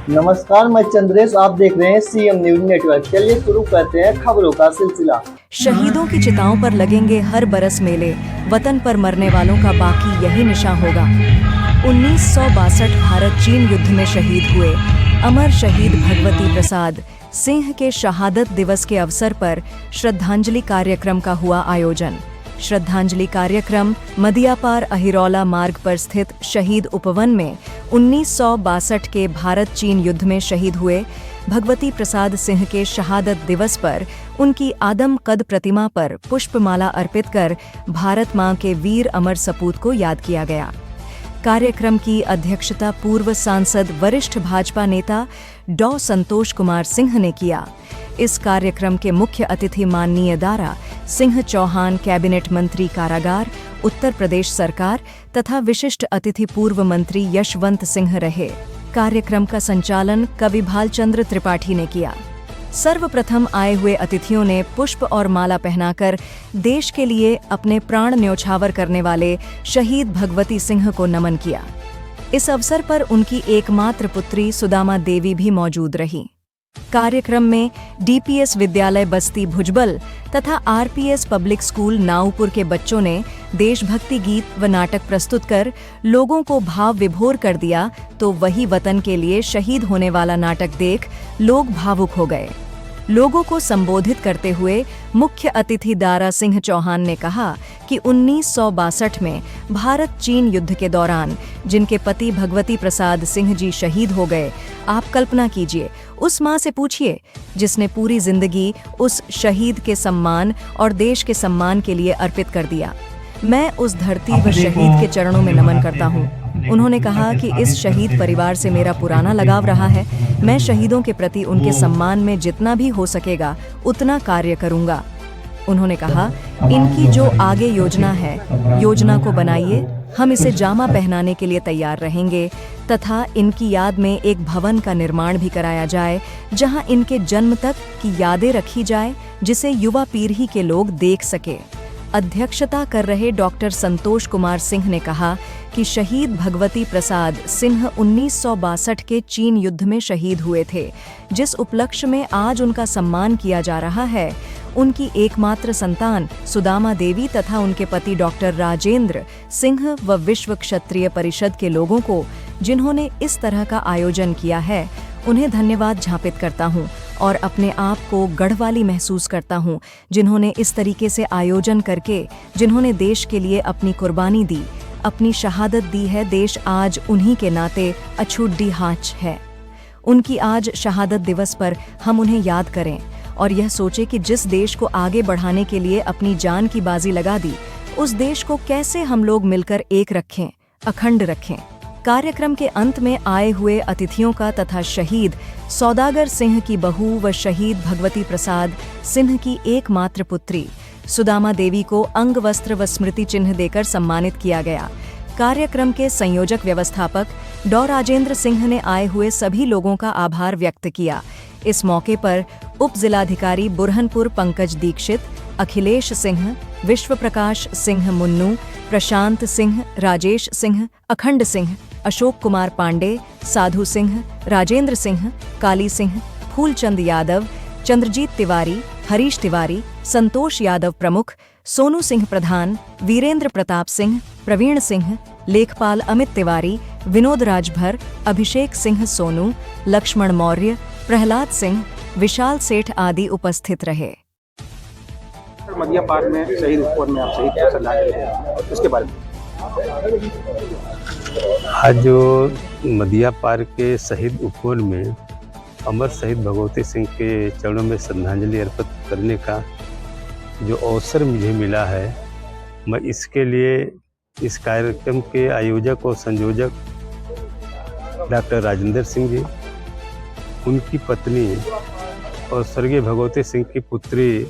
नमस्कार, मैं चंद्रेश। आप देख रहे हैं सीएम न्यूज नेटवर्क। चलिए शुरू करते हैं खबरों का सिलसिला। शहीदों की चिताओं पर लगेंगे हर बरस मेले, वतन पर मरने वालों का बाकी यही निशान होगा। 1962 भारत चीन युद्ध में शहीद हुए अमर शहीद भगवती प्रसाद सिंह के शहादत दिवस के अवसर पर श्रद्धांजलि कार्यक्रम का हुआ आयोजन। श्रद्धांजलि कार्यक्रम मदियापार अहिरौला मार्ग पर स्थित शहीद उपवन में 1962 के भारत चीन युद्ध में शहीद हुए भगवती प्रसाद सिंह के शहादत दिवस पर उनकी आदम कद प्रतिमा पर पुष्पमाला अर्पित कर भारत मां के वीर अमर सपूत को याद किया गया। कार्यक्रम की अध्यक्षता पूर्व सांसद वरिष्ठ भाजपा नेता डॉ संतोष कुमार सिंह ने किया। इस कार्यक्रम के मुख्य अतिथि माननीय दारा सिंह चौहान, कैबिनेट मंत्री कारागार, उत्तर प्रदेश सरकार तथा विशिष्ट अतिथि पूर्व मंत्री यशवंत सिंह रहे। कार्यक्रम का संचालन कवि भालचंद्र त्रिपाठी ने किया। सर्वप्रथम आए हुए अतिथियों ने पुष्प और माला पहनाकर देश के लिए अपने प्राण न्यौछावर करने वाले शहीद भगवती सिंह को नमन किया। इस अवसर पर उनकी एकमात्र पुत्री सुदामा देवी भी मौजूद रही। कार्यक्रम में डीपीएस विद्यालय बस्ती भुजबल तथा आरपीएस पब्लिक स्कूल नाऊपुर के बच्चों ने देशभक्ति गीत व नाटक प्रस्तुत कर लोगों को भाव विभोर कर दिया, तो वही वतन के लिए शहीद होने वाला नाटक देख लोग भावुक हो गए। लोगों को संबोधित करते हुए मुख्य अतिथि दारा सिंह चौहान ने कहा कि 1962 में भारत चीन युद्ध के दौरान जिनके पति भगवती प्रसाद सिंह जी शहीद हो गए, आप कल्पना कीजिए, उस मां से पूछिए जिसने पूरी जिंदगी उस शहीद के सम्मान और देश के सम्मान के लिए अर्पित कर दिया। मैं उस धरती व शहीद के चरणों में नमन करता हूँ। उन्होंने कहा कि इस शहीद परिवार से मेरा पुराना लगाव रहा है। मैं शहीदों के प्रति उनके सम्मान में जितना भी हो सकेगा उतना कार्य करूंगा। उन्होंने कहा, इनकी जो आगे योजना है, योजना को बनाइए। हम इसे जामा पहनाने के लिए तैयार रहेंगे तथा इनकी याद में एक भवन का निर्माण भी कराया जाए, जहां इनके जन्म तक की यादें रखी जाए, जिसे युवा पीढ़ी के लोग देख सके। अध्यक्षता कर रहे डॉक्टर संतोष कुमार सिंह ने कहा कि शहीद भगवती प्रसाद सिंह 1962 के चीन युद्ध में शहीद हुए थे। जिस उपलक्ष्य में आज उनका सम्मान किया जा रहा है, उनकी एकमात्र संतान सुदामा देवी तथा उनके पति डॉक्टर राजेंद्र सिंह व विश्व क्षत्रिय परिषद के लोगों को, जिन्होंने इस तरह का आयोजन किया है, उन्हें धन्यवाद ज्ञापित करता हूं और अपने आप को गढ़वाली महसूस करता हूं, जिन्होंने इस तरीके से आयोजन करके, जिन्होंने देश के लिए अपनी कुर्बानी दी, अपनी शहादत दी है। देश आज उन्हीं के नाते अछूटी हाच है। उनकी आज शहादत दिवस पर हम उन्हें याद करें और यह सोचें कि जिस देश को आगे बढ़ाने के लिए अपनी जान की बाजी लगा दी, उस देश को कैसे हम लोग मिलकर एक रखें, अखंड रखें। कार्यक्रम के अंत में आए हुए अतिथियों का तथा शहीद सौदागर सिंह की बहू व शहीद भगवती प्रसाद सिंह की एकमात्र पुत्री सुदामा देवी को अंग वस्त्र व स्मृति चिन्ह देकर सम्मानित किया गया। कार्यक्रम के संयोजक व्यवस्थापक डॉ राजेंद्र सिंह ने आए हुए सभी लोगों का आभार व्यक्त किया। इस मौके पर उप जिलाधिकारी बुरहनपुर पंकज दीक्षित, अखिलेश सिंह, विश्व प्रकाश सिंह मुन्नू, प्रशांत सिंह, राजेश सिंह, अखंड सिंह, अशोक कुमार पांडे, साधु सिंह, राजेंद्र सिंह, काली सिंह, फूलचंद यादव, चंद्रजीत तिवारी, हरीश तिवारी, संतोष यादव प्रमुख, सोनू सिंह प्रधान, वीरेंद्र प्रताप सिंह, प्रवीण सिंह, लेखपाल अमित तिवारी, विनोद राजभर, अभिषेक सिंह सोनू, लक्ष्मण मौर्य, प्रहलाद सिंह, विशाल सेठ आदि उपस्थित रहे। मदियापार में शहीद उपवन में आप शहीद को श्रद्धांजलि दें, इसके बारे में। आज जो मदियापार के शहीद उपवन में अमर शहीद भगवती सिंह के चरणों में श्रद्धांजलि अर्पित करने का जो अवसर मुझे मिला है, मैं इसके लिए इस कार्यक्रम के आयोजक और संयोजक डॉक्टर राजेंद्र सिंह जी, उनकी पत्नी और स्वर्गीय भगवती सिंह की पुत्री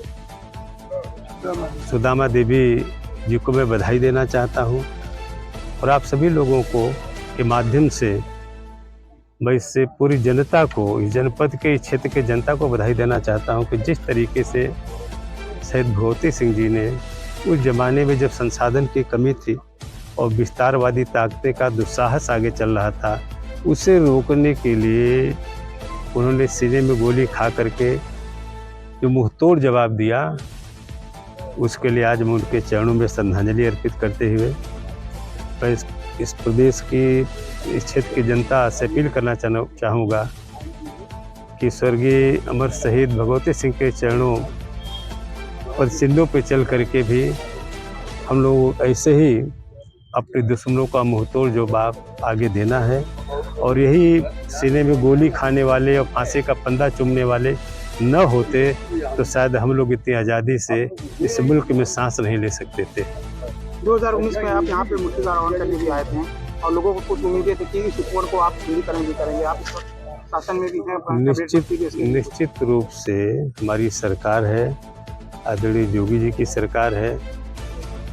सुदामा देवी जी को मैं बधाई देना चाहता हूँ और आप सभी लोगों को के माध्यम से मैं इससे पूरी जनता को, इस जनपद के, इस क्षेत्र के जनता को बधाई देना चाहता हूँ कि जिस तरीके से शहीद भगवती सिंह जी ने उस जमाने में जब संसाधन की कमी थी और विस्तारवादी ताकतें का दुस्साहस आगे चल रहा था, उसे रोकने के लिए उन्होंने सीने में गोली खा करके जो मुंहतोड़ जवाब दिया, उसके लिए आज मैं उनके चरणों में श्रद्धांजलि अर्पित करते हुए मैं इस प्रदेश की, इस क्षेत्र की जनता से अपील करना चाहूँगा कि स्वर्गीय अमर शहीद भगवती सिंह के चरणों पर चिन्हों पर चल करके भी हम लोग ऐसे ही अपने दुश्मनों का मुंहतोड़ जवाब आगे देना है। और यही सीने में गोली खाने वाले और फांसी का फंदा चूमने वाले न होते तो शायद हम लोग इतनी आज़ादी से इस मुल्क में सांस नहीं ले सकते थे। 2019 में आप यहाँ पे मूर्ति का आह्वान करने भी आए थे और लोगों को कुछ उम्मीदें थी कि इस उपवन को आप पूरी करेंगे। आप शासन में भी हैं। निश्चित रूप से हमारी सरकार है, आदरणीय योगी जी की सरकार है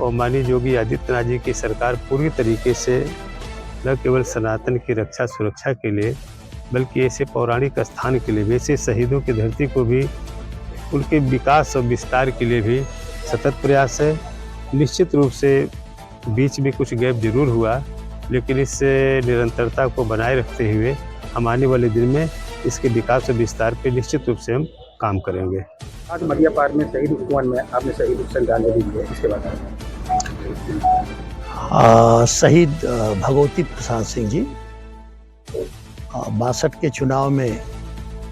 और माननीय योगी आदित्यनाथ जी की सरकार पूरी तरीके से न केवल सनातन की रक्षा सुरक्षा के लिए बल्कि ऐसे पौराणिक स्थान के लिए भी, ऐसे शहीदों की धरती को भी उनके विकास और विस्तार के लिए भी सतत प्रयास है। निश्चित रूप से बीच में कुछ गैप जरूर हुआ, लेकिन इस निरंतरता को बनाए रखते हुए हम आने वाले दिन में इसके विकास और विस्तार पर निश्चित रूप से हम काम करेंगे। आज मदिया पार्क में शहीद उपवन में आपने शहीद को श्रद्धांजलि दी है, इसके बाद शहीद भगवती प्रसाद सिंह जी 62 के चुनाव में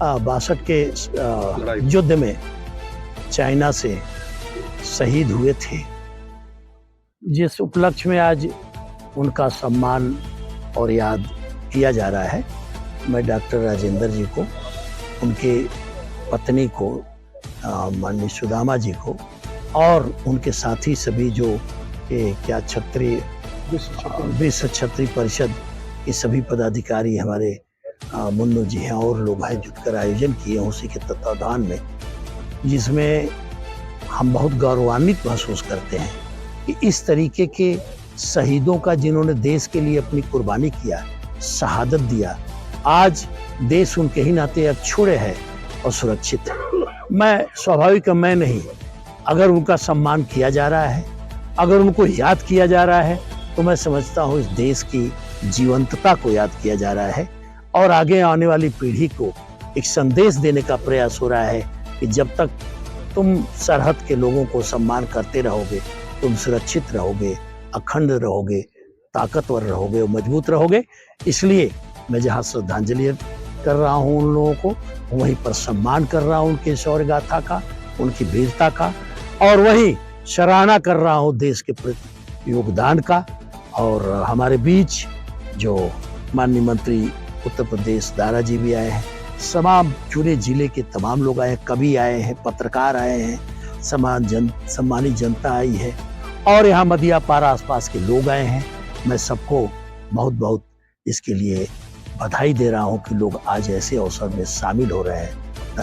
62 के युद्ध में चाइना से शहीद हुए थे, जिस उपलक्ष्य में आज उनका सम्मान और याद किया जा रहा है। मैं डॉक्टर राजेंद्र जी को, उनके पत्नी को, माननीय सुदामा जी को और उनके साथी सभी जो क्या क्षत्रिय विश्व क्षत्रिय परिषद के सभी पदाधिकारी हमारे मुन्नू जी हैं और लोग हैं जुटकर आयोजन किए हैं उसी के तत्वावधान में, जिसमें हम बहुत गौरवान्वित महसूस करते हैं कि इस तरीके के शहीदों का, जिन्होंने देश के लिए अपनी कुर्बानी किया, शहादत दिया, आज देश उनके ही नाते अक्षुण्ण है और सुरक्षित है। मैं स्वाभाविक मैं नहीं, अगर उनका सम्मान किया जा रहा है, अगर उनको याद किया जा रहा है, तो मैं समझता हूँ इस देश की जीवंतता को याद किया जा रहा है और आगे आने वाली पीढ़ी को एक संदेश देने का प्रयास हो रहा है कि जब तक तुम सरहद के लोगों को सम्मान करते रहोगे, तुम सुरक्षित रहोगे, अखंड रहोगे, ताकतवर रहोगे और मजबूत रहोगे। इसलिए मैं जहाँ श्रद्धांजलि कर रहा हूँ उन लोगों को, वहीं पर सम्मान कर रहा हूँ उनके शौर्य गाथा का, उनकी वीरता का, और वहीं सराहना कर रहा हूँ देश के प्रति योगदान का। और हमारे बीच जो माननीय मंत्री उत्तर प्रदेश दारा जी भी आए हैं, तमाम चुने जिले के तमाम लोग आए हैं, कवि आए हैं, पत्रकार आए हैं, सम्मानित जनता आई है और यहाँ मदिया पारा आसपास के लोग आए हैं। मैं सबको बहुत बहुत इसके लिए बधाई दे रहा हूँ कि लोग आज ऐसे अवसर में शामिल हो रहे हैं।